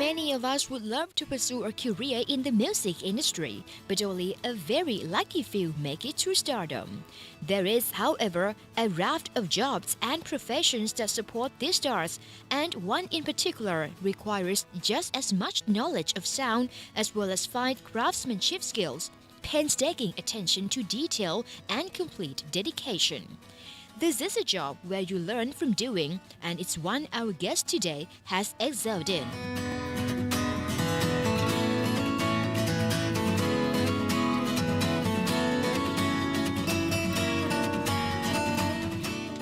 Many of us would love to pursue a career in the music industry, but only a very lucky few make it to stardom. There is, however, a raft of jobs and professions that support these stars, and one in particular requires just as much knowledge of sound as well as fine craftsmanship skills, painstaking attention to detail, and complete dedication. This is a job where you learn from doing, and it's one our guest today has excelled in.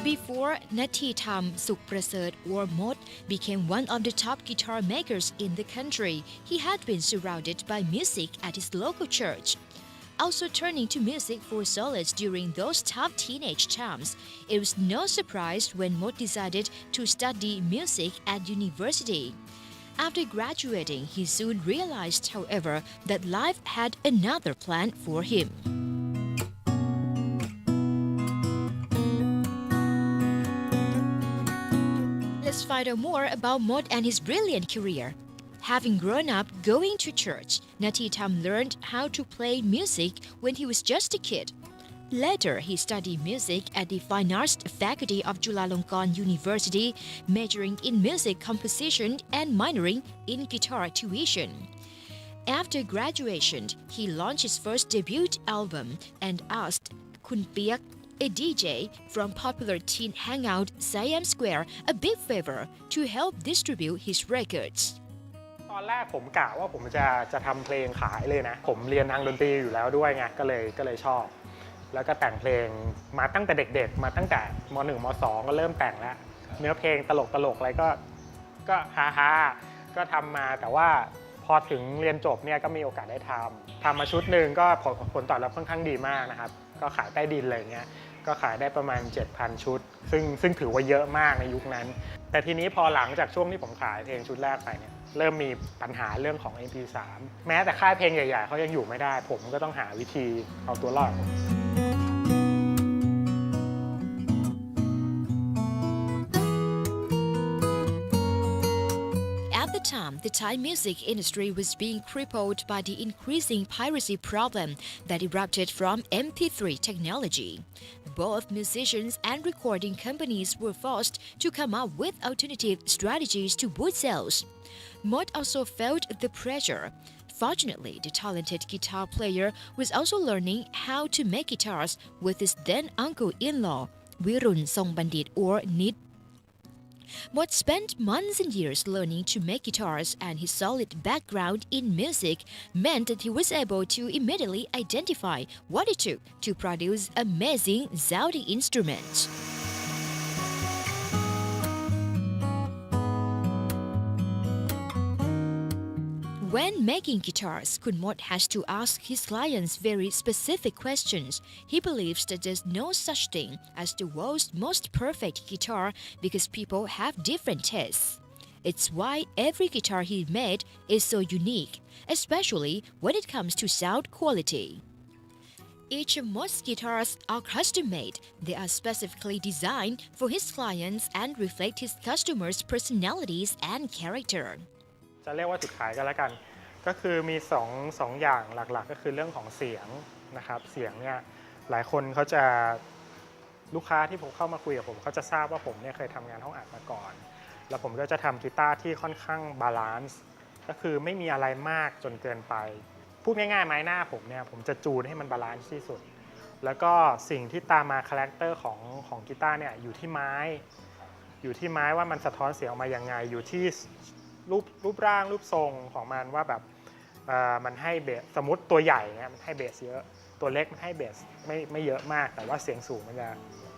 Before Nathitam Sukprasert or Mod became one of the top guitar makers in the country, he had been surrounded by music at his local church. Also turning to music for solace during those tough teenage times, it was no surprise when Mod decided to study music at university. After graduating, he soon realized, however, that life had another plan for him. Let's find out more about Mod and his brilliant career. Having grown up going to church, Nathitam learned how to play music when he was just a kid. Later, he studied music at the Fine Arts faculty of Chulalongkorn University, majoring in music composition and minoring in guitar tuition. After graduation, he launched his first debut album and asked Kun Piak, a DJ from popular teen hangout Siam Square, a big favor to help distribute his records. ตอนแรกผมกะว่าผมจะทำเพลงขายเลยนะผมเรียนทางดนตรีอยู่แล้วด้วยไงก็เลยชอบแล้วก็แต่งเพลงมาตั้งแต่เด็กๆมาตั้งแต่ม.1 ม.2 ก็เริ่มแต่งแล้วเนื้อเพลงตลกอะไรก็ฮาก็ทำมาแต่ว่าพอถึงเรียนจบเนี่ยก็มีโอกาสได้ทำมาชุดหนึ่งก็ผลตอบรับค่อนข้างดีมากนะครับก็ขายใต้ดินอะไรเงี้ยก็ขายได้ประมาณ 7,000 ชุดซึ่งถือว่าเยอะมากในยุคนั้นแต่ทีนี้พอหลังจากช่วงที่ผมขายเพลงชุดแรกไปเนี่ยเริ่มมีปัญหาเรื่องของ MP3 แม้แต่ค่ายเพลงใหญ่ๆเขายังอยู่ไม่ได้ผมก็ต้องหาวิธีเอาตัวรอด At the time, the Thai music industry was being crippled by the increasing piracy problem that erupted from MP3 technology. Both musicians and recording companies were forced to come up with alternative strategies to boost sales. Mod also felt the pressure. Fortunately, the talented guitar player was also learning how to make guitars with his then uncle-in-law, Virun Songbandit or Nid. Mod spent months and years learning to make guitars, and his solid background in music meant that he was able to immediately identify what it took to produce amazing sounding instruments. When making guitars, Kun Mod has to ask his clients very specific questions. He believes that there's no such thing as the world's most perfect guitar because people have different tastes. It's why every guitar he made is so unique, especially when it comes to sound quality. Each of Mod's guitars are custom-made. They are specifically designed for his clients and reflect his customers' personalities and character. จะเรียกว่าจุดขายกันแล้วกันก็คือมี2อย่างหลักๆก็คือเรื่องของเสียงนะครับเสียงเนี่ยหลายคนเขาจะลูกค้าที่ผมเข้ามาคุยกับผมเขาจะทราบว่าผมเนี่ยเคยทำงานห้องอัดมาก่อนแล้วผมก็จะทำกีตาร์ที่ค่อนข้างบาลานซ์ก็คือไม่มีอะไรมากจนเกินไปพูดง่ายๆไม้หน้าผมเนี่ยผมจะจูนให้มันบาลานซ์ที่สุดแล้วก็สิ่งที่ตามมาคาแรคเตอร์ของกีตาร์เนี่ยอยู่ที่ไม้ว่ามันสะท้อนเสียงออกมายังไงอยู่ที่รูปร่างรูปทรงของมันว่าแบบมันให้เบสสมมติตัวใหญ่เนี่ยมันให้เบสเยอะตัวเล็กมันให้เบสไม่เยอะมากแต่ว่าเสียงสูงมันจะ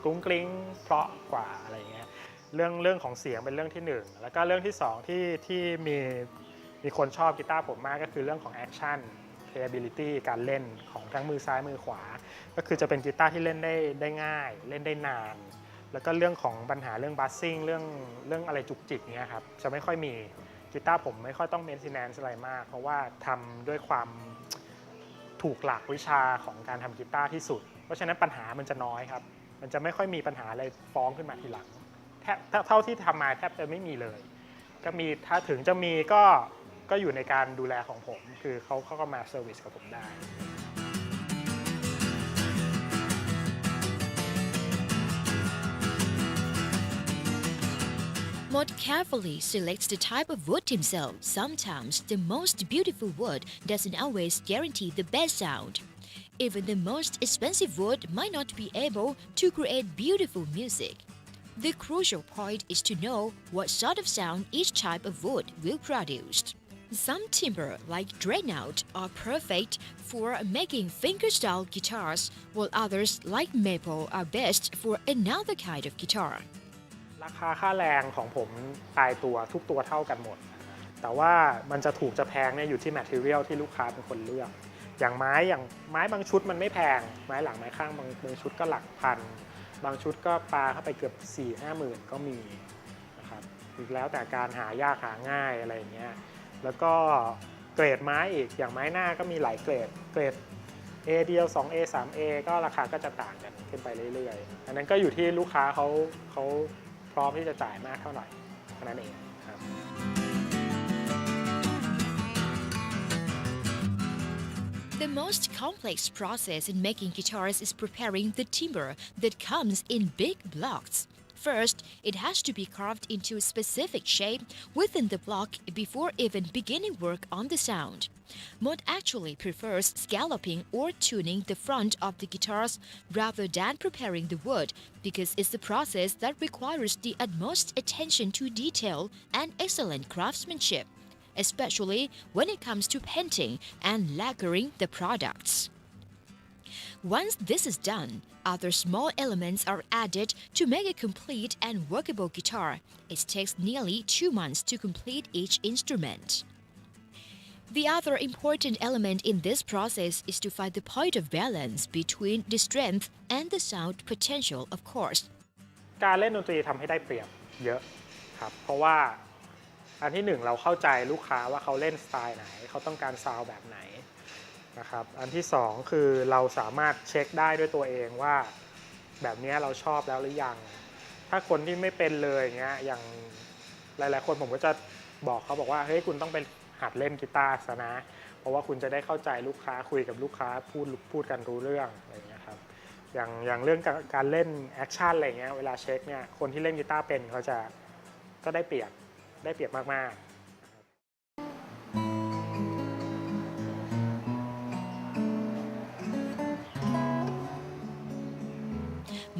กรุ้งกริ้งเพราะกว่าอะไรเงี้ยเรื่องของเสียงเป็นเรื่องที่1แล้วก็เรื่องที่2ที่มีคนชอบกีตาร์ผมมากก็คือเรื่องของแอคชั่น playability การเล่นของทั้งมือซ้ายมือขวาก็คือจะเป็นกีตาร์ที่เล่นได้ง่ายเล่นได้นานแล้วก็เรื่องของปัญหาเรื่องบัสซิ่งเรื่องอะไรจุกจิกเงี้ยครับจะไม่ค่อยมีกีตาร์ผมไม่ค่อยต้องเมนเทนแนนซ์อะไรมากเพราะว่าทำด้วยความถูกหลักวิชาของการทำกีตาร์ที่สุดเพราะฉะนั้นปัญหามันจะน้อยครับมันจะไม่ค่อยมีปัญหาอะไรฟ้องขึ้นมาทีหลังแทบเท่าที่ทำมาแทบจะไม่มีเลยก็มีถ้าถึงจะมีก็ ก็อยู่ในการดูแลของผมคือเขาก็มาเซอร์วิสกับผมได้ Mod carefully selects the type of wood himself. Sometimes the most beautiful wood doesn't always guarantee the best sound. Even the most expensive wood might not be able to create beautiful music. The crucial point is to know what sort of sound each type of wood will produce. Some timber, like Dreadnought, are perfect for making fingerstyle guitars, while others, like Maple, are best for another kind of guitar. ราคาค่าแรงของผมตายตัวทุกตัวเท่ากันหมดแต่ว่ามันจะถูกจะแพงเนี่ยอยู่ที่ material ที่ลูกค้าเป็นคนเลือกอย่างไม้บางชุดมันไม่แพงไม้หลังไม้ข้างบางชุดก็หลักพันบางชุดก็ปาเข้าไปเกือบ 4-5 หมื่นก็มีนะครับอีกแล้วแต่การหายากหาง่ายอะไรอย่างเงี้ยแล้วก็เกรดไม้อีกอย่างไม้หน้าก็มีหลายเกรด A เดียว 2A 3A ก็ราคาก็จะต่างกันขึ้นไปเรื่อยๆอันนั้นก็อยู่ที่ลูกค้าเขาพร้อมที่จะจ่ายมากเท่าไหร่เท่านั้นเองครับ The most complex process in making guitars is preparing the timber that comes in big blocks. First, it has to be carved into a specific shape within the block before even beginning work on the sound. Mod actually prefers scalloping or tuning the front of the guitars rather than preparing the wood because it's a process that requires the utmost attention to detail and excellent craftsmanship, especially when it comes to painting and lacquering the products. Once this is done, other small elements are added to make a complete and workable guitar. It takes nearly 2 months to complete each instrument. The other important element in this process is to find the point of balance between the strength and the sound potential, of course. การเล่นดนตรีทำให้ได้เปรียบเยอะครับเพราะว่าอันที่หนึ่งเราเข้าใจลูกค้าว่าเขาเล่นสไตล์ไหนเขาต้องการซาวด์แบบไหนนะครับอันที่สองคือเราสามารถเช็คได้ด้วยตัวเองว่าแบบนี้เราชอบแล้วหรือยังถ้าคนที่ไม่เป็นเลยเงี้ยอย่างหลายๆคนผมก็จะบอกเขาบอกว่าเฮ้ยคุณต้องไปหัดเล่นกีตาร์ซะนะเพราะว่าคุณจะได้เข้าใจลูกค้าคุยกับลูกค้าพูดกันรู้เรื่องอะไรเงี้ยครับอย่างเรื่องการเล่นแอคชั่นอะไรเงี้ยเวลาเช็คเนี่ยคนที่เล่นกีตาร์เป็นเขาจะก็ได้เปรียบมากๆ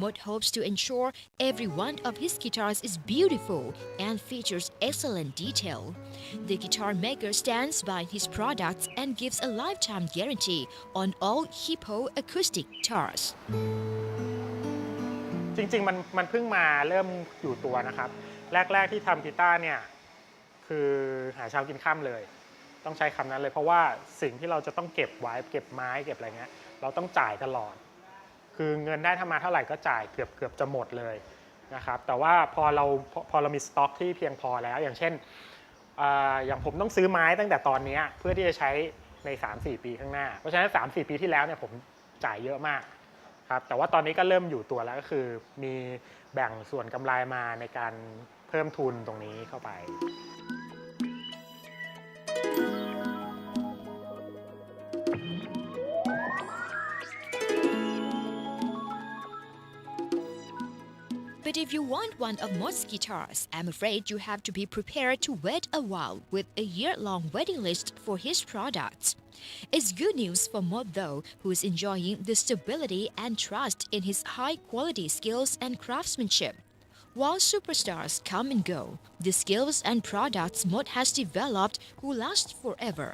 Mod hopes to ensure every one of his guitars is beautiful and features excellent detail. The guitar maker stands by his products and gives a lifetime guarantee on all Hippo acoustic guitars. จริงๆมันเพิ่งมาเริ่มอยู่ตัวนะครับแรกๆที่ทำกีตาร์เนี่ยคือหาเช้ากินค่ำเลยต้องใช้คำนั้นเลยเพราะว่าสิ่งที่เราจะต้องเก็บไว้เก็บไม้เก็บอะไรเงี้ยเราต้องจ่ายตลอดคือเงินได้ทำมาเท่าไหร่ก็จ่ายเกือบจะหมดเลยนะครับแต่ว่าพอเรามีสต็อกที่เพียงพอแล้วอย่างเช่นอย่างผมต้องซื้อไม้ตั้งแต่ตอนนี้เพื่อที่จะใช้ใน 3-4 ปีข้างหน้าเพราะฉะนั้น 3-4 ปีที่แล้วเนี่ยผมจ่ายเยอะมากครับแต่ว่าตอนนี้ก็เริ่มอยู่ตัวแล้วก็คือมีแบ่งส่วนกำไรมาในการเพิ่มทุนตรงนี้เข้าไป But if you want one of Mod's guitars, I'm afraid you have to be prepared to wait a while with a year-long waiting list for his products. It's good news for Mod though, who is enjoying the stability and trust in his high-quality skills and craftsmanship. While superstars come and go, the skills and products Mod has developed will last forever.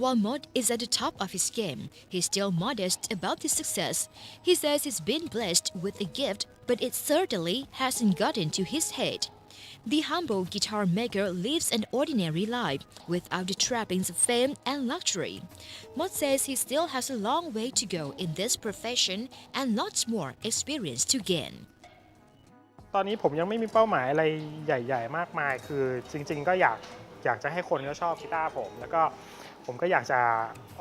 While Mod is at the top of his game, he's still modest about his success. He says he's been blessed with a gift, but it certainly hasn't gotten to his head. The humble guitar maker lives an ordinary life without the trappings of fame and luxury. Mod says he still has a long way to go in this profession and lots more experience to gain. ตอนนี้ผมยังไม่มีเป้าหมายอะไรใหญ่ๆมากมายคือจริงๆก็อยากจะให้คนเขาชอบกีตาร์ผมแล้วก็ผมก็อยากจะ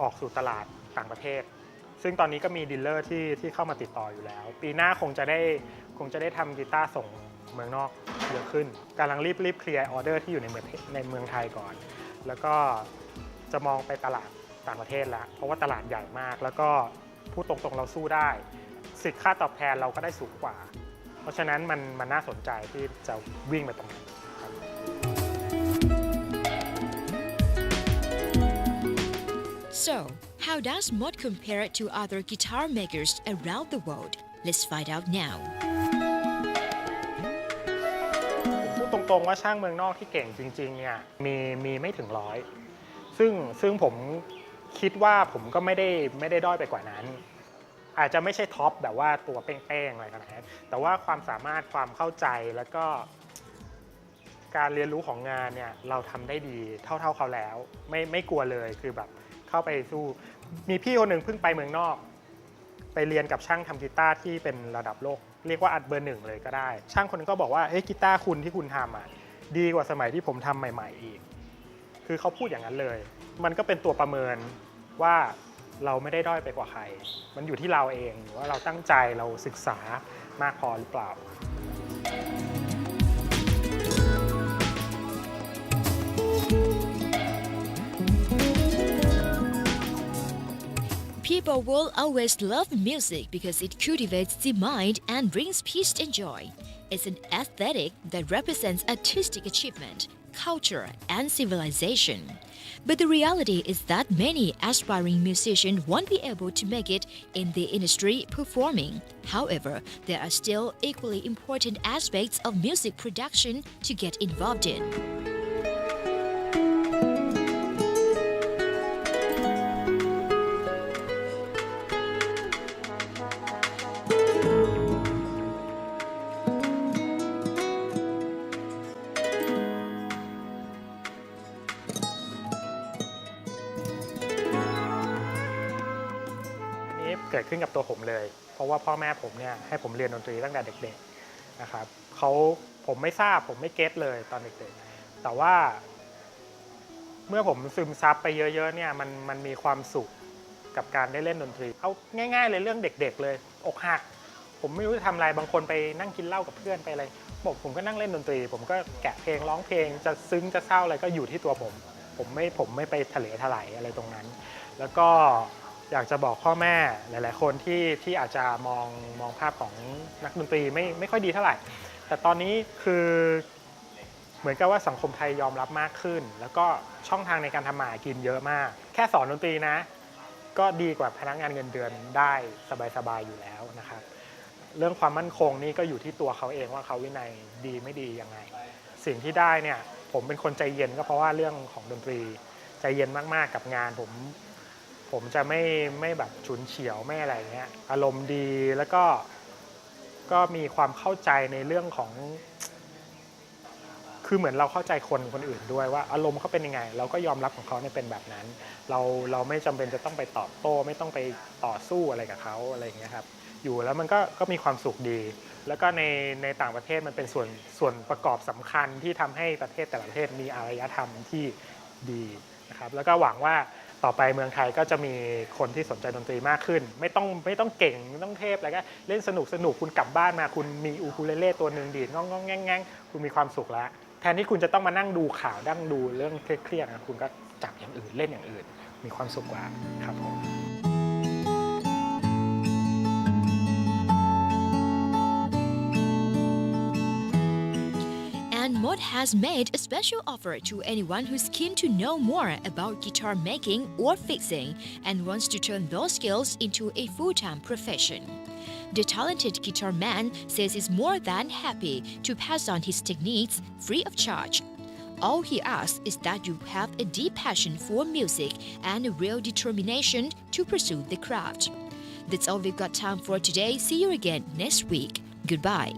ออกสู่ตลาดต่างประเทศซึ่งตอนนี้ก็มีดีลเลอร์ที่เข้ามาติดต่ออยู่แล้วปีหน้าคงจะได้ทำกีตาร์ส่งเมืองนอกเยอะขึ้นกำลังรีบเคลียร์ออเดอร์ที่อยู่ในเมืองไทยก่อน แล้วก็จะมองไปตลาดต่างประเทศแล้วเพราะว่าตลาดใหญ่มากแล้วก็พูดตรงๆเราสู้ได้สิทธิค่าตอบแทนเราก็ได้สูงกว่าเพราะฉะนั้นมันน่าสนใจที่จะวิ่งไปตรงนั้นครับ So, how does Mod compare to other guitar makers around the world? Let's find out now. ผมพูดตรงๆว่าช่างเมืองนอกที่เก่งจริงๆเนี่ยมีไม่ถึงร้อยซึ่งผมคิดว่าผมก็ไม่ได้ด้อยไปกว่านั้น อาจจะไม่ใช่ท็อปแบบว่าตัวเป้งๆอะไรขนาดนั้นแต่ว่าความสามารถความเข้าใจแล้วก็การเรียนรู้ของงานเนี่ยเราทำได้ดีเท่าเขาแล้วไม่กลัวเลยคือแบบเข้าไปสู้มีพี่คนหนึ่งเพิ่งไปเมืองนอกไปเรียนกับช่างทำกีตาร์ที่เป็นระดับโลกเรียกว่าอัดเบอร์หนึ่งเลยก็ได้ช่างคนนึงก็บอกว่าเฮ้ยกีตาร์คุณที่คุณทำอ่ะดีกว่าสมัยที่ผมทำใหม่ๆอีกคือเขาพูดอย่างนั้นเลยมันก็เป็นตัวประเมินว่าเราไม่ได้ด้อยไปกว่าใครมันอยู่ที่เราเองว่าเราตั้งใจเราศึกษามากพอหรือเปล่า People will always love music because it cultivates the mind and brings peace and joy. It's an aesthetic that represents artistic achievement, culture, and civilization. But the reality is that many aspiring musicians won't be able to make it in the industry performing. However, there are still equally important aspects of music production to get involved in.เกิดขึ้นกับตัวผมเลยเพราะว่าพ่อแม่ผมเนี่ยให้ผมเรียนดนตรีตั้งแต่เด็กๆนะครับผมไม่ทราบผมไม่เก็ตเลยตอนเด็กๆแต่ว่าเมื่อผมซึมซับไปเยอะๆเนี่ยมันมีความสุขกับการได้เล่นดนตรีเอาง่ายๆเลยเรื่องเด็กๆเลยอกหักผมไม่รู้จะทำอะไรบางคนไปนั่งกินเหล้ากับเพื่อนไปอะไรบอกผมก็นั่งเล่นดนตรีผมก็แกะเพลงร้องเพลงจะซึ้งจะเศร้าอะไรก็อยู่ที่ตัวผมไม่ไปทะเลถลายอะไรตรงนั้นแล้วก็อยากจะบอกพ่อแม่หลายๆคนที่อาจจะมองภาพของนักดนตรีไม่ค่อยดีเท่าไหร่แต่ตอนนี้คือเหมือนกับว่าสังคมไทยยอมรับมากขึ้นแล้วก็ช่องทางในการทำมาหากินเยอะมากแค่สอนดนตรีนะก็ดีกว่าพนักงานเงินเดือนได้สบายๆอยู่แล้วนะครับเรื่องความมั่นคงนี่ก็อยู่ที่ตัวเขาเองว่าเขาวินัยดีไม่ดียังไงสิ่งที่ได้เนี่ยผมเป็นคนใจเย็นก็เพราะว่าเรื่องของดนตรีใจเย็นมากๆกับงานผมจะไม่แบบฉุนเฉียวไม่อะไรเงี้ยอารมณ์ดีแล้วก็มีความเข้าใจในเรื่องของคือเหมือนเราเข้าใจคนอื่นด้วยว่าอารมณ์เขาเป็นยังไงเราก็ยอมรับของเขาเป็นแบบนั้นเราไม่จำเป็นจะต้องไปตอบโต้ไม่ต้องไปต่อสู้อะไรกับเขาอะไรอย่างเงี้ยครับอยู่แล้วมันก็มีความสุขดีแล้วก็ในต่างประเทศมันเป็นส่วนประกอบสำคัญที่ทำให้ประเทศแต่ละประเทศมีอารยธรรมที่ดีนะครับแล้วก็หวังว่าต่อไปเมืองไทยก็จะมีคนที่สนใจดนตรีมากขึ้นไม่ต้องเก่งไม่ต้องเทพอะไรก็เล่นสนุกคุณกลับบ้านมาคุณมีอูคูเลเล่ตัวนึงดีดงองแงงคุณมีความสุขแล้วแทนที่คุณจะต้องมานั่งดูข่าวนั่งดูเรื่องเครียดๆนะคุณก็จับอย่างอื่นเล่นอย่างอื่นมีความสุขกว่าครับผมAnd Mod has made a special offer to anyone who's keen to know more about guitar making or fixing and wants to turn those skills into a full-time profession. The talented guitar man says he's more than happy to pass on his techniques free of charge. All he asks is that you have a deep passion for music and a real determination to pursue the craft. That's all we've got time for today. See you again next week. Goodbye.